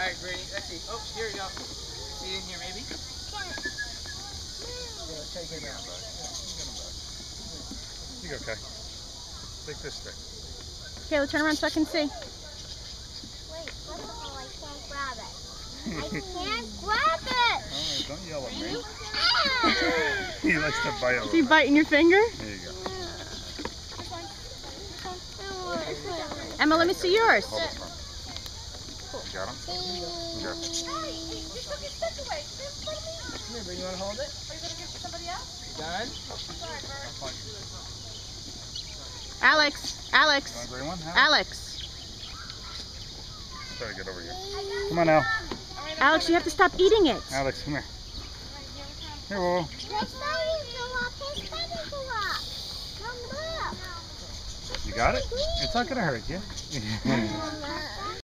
Alright, Brittany, let's see. Oh, here we go. See in here, maybe? Yeah, let's try to get him out. You go, Kai. Take this stick. Kayla, turn around so I can see. Wait, first of all, I can't grab it. I can't grab it! Oh, don't yell at me. He likes to bite a little. Do you bite in your finger? There you go. Emma, let me see yours. Hold this one. You got him? Okay. Come here, Brittany, you want to hold it? Are you going to give it to somebody else? Done? Alex, Alex, Want to bring one? Alex. Try to get over here. Come on now. Alex, you have to stop eating it. Alex, come here. Here, Whoa. You got it? It's not going to hurt you.